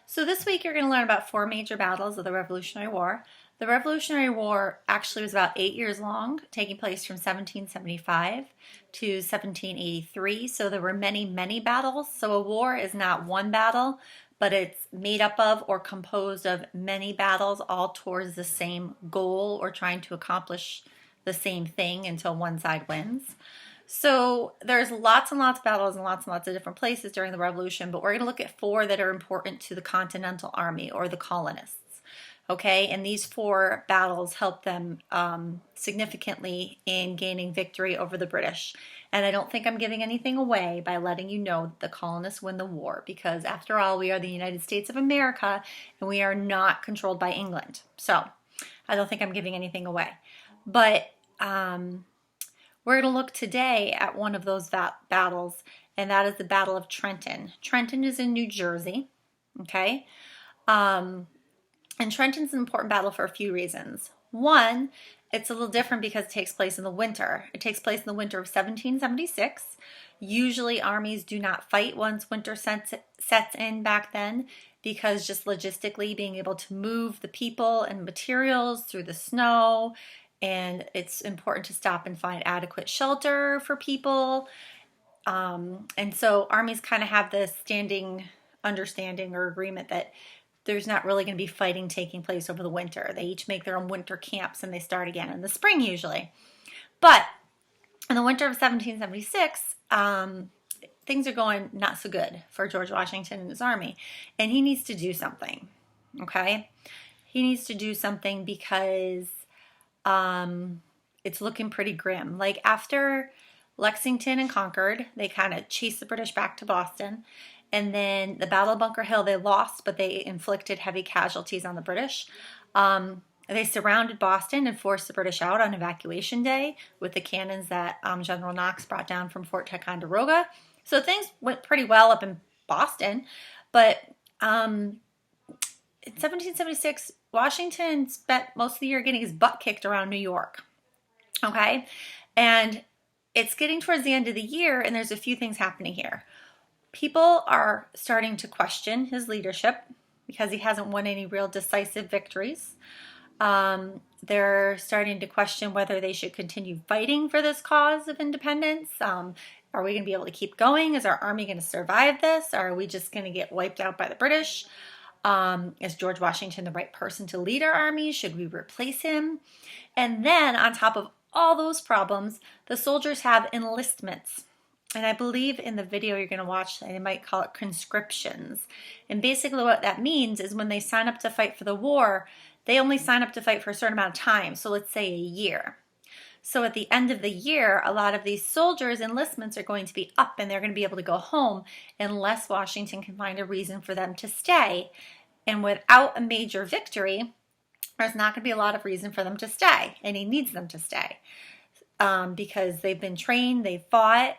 So this week you're going to learn about four major battles of the Revolutionary War. The Revolutionary War actually was about 8 years long, taking place from 1775 to 1783. So there were many battles. So a war is not one battle, but it's made up of or composed of many battles, all towards the same goal or trying to accomplish the same thing until one side wins. So there's lots and lots of battles and lots of different places during the Revolution, but we're going to look at four that are important to the Continental Army or the colonists. Okay, and these four battles helped them significantly in gaining victory over the British. And I don't think I'm giving anything away by letting you know that the colonists win the war, because after all, we are the United States of America and we are not controlled by England. So I don't think I'm giving anything away. But we're going to look today at one of those battles, and that is the Battle of Trenton. Trenton is in New Jersey, okay? And Trenton's an important battle for a few reasons. One, it's a little different because it takes place in the winter. It takes place in the winter of 1776. Usually armies do not fight once winter sets in back then, because just logistically being able to move the people and materials through the snow, and it's important to stop and find adequate shelter for people. And so armies kind of have this standing understanding or agreement that there's not really going to be fighting taking place over the winter. They each make their own winter camps and they start again in the spring usually. But in the winter of 1776, things are going not so good for George Washington and his army. And he needs to do something, okay? He needs to do something because it's looking pretty grim. Like after Lexington and Concord, they kind of chased the British back to Boston. And then the Battle of Bunker Hill, they lost, but they inflicted heavy casualties on the British. They surrounded Boston and forced the British out on evacuation day with the cannons that General Knox brought down from Fort Ticonderoga. So things went pretty well up in Boston. But in 1776, Washington spent most of the year getting his butt kicked around New York. Okay? And it's getting towards the end of the year, and there's a few things happening here. People are starting to question his leadership because he hasn't won any real decisive victories. They're starting to question whether they should continue fighting for this cause of independence. Are we going to be able to keep going? Is our army going to survive this? Or are we just going to get wiped out by the British? Is George Washington the right person to lead our army? Should we replace him? And then on top of all those problems, the soldiers have enlistments. And I believe in the video you're going to watch, they might call it conscriptions. And basically what that means is when they sign up to fight for the war, they only sign up to fight for a certain amount of time. So let's say a year. So at the end of the year, a lot of these soldiers' enlistments are going to be up and they're going to be able to go home unless Washington can find a reason for them to stay. And without a major victory, there's not going to be a lot of reason for them to stay. And he needs them to stay because they've been trained, they've fought.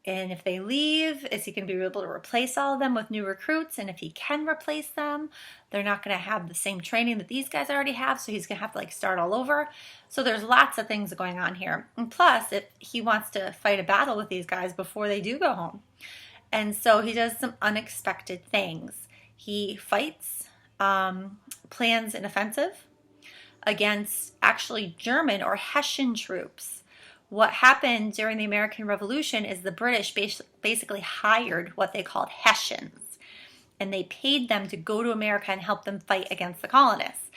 And if they leave, is he going to be able to replace all of them with new recruits? And if he can replace them, they're not going to have the same training that these guys already have. So he's going to have to start all over. So there's lots of things going on here. And plus, if he wants to fight a battle with these guys before they do go home. And so he does some unexpected things. He fights, plans an offensive against actually German or Hessian troops. What happened during the American Revolution is the British basically hired what they called Hessians, and they paid them to go to America and help them fight against the colonists.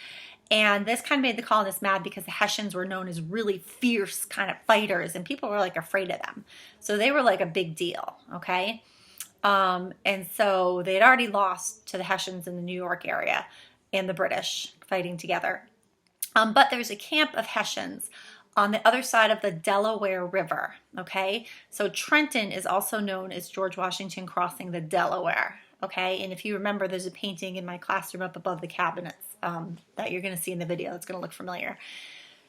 And this kind of made the colonists mad because the Hessians were known as really fierce kind of fighters, and people were afraid of them. So they were a big deal, okay? And so they had already lost to the Hessians in the New York area and the British fighting together. But there's a camp of Hessians on the other side of the Delaware River, okay? So Trenton is also known as George Washington crossing the Delaware, okay? And if you remember, there's a painting in my classroom up above the cabinets that you're going to see in the video that's going to look familiar.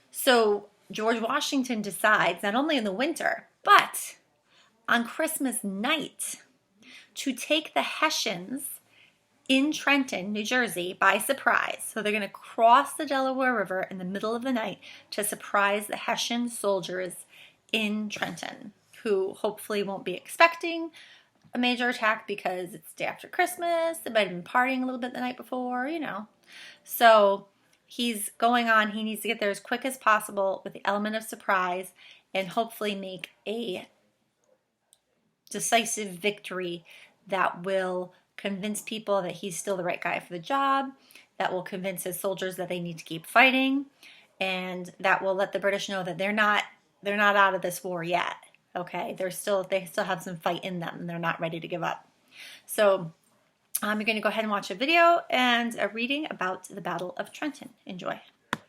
So George Washington decides, not only in the winter, but on Christmas night, to take the Hessians in Trenton, New Jersey, by surprise. So they're going to cross the Delaware River in the middle of the night to surprise the Hessian soldiers in Trenton, who hopefully won't be expecting a major attack because it's the day after Christmas. They might have been partying a little bit the night before, So he's going on. He needs to get there as quick as possible with the element of surprise and hopefully make a decisive victory that will convince people that he's still the right guy for the job, that will convince his soldiers that they need to keep fighting, and that will let the British know that they're not out of this war yet. Okay, they still have some fight in them, and they're not ready to give up. So you're going to go ahead and watch a video and a reading about the Battle of Trenton. Enjoy.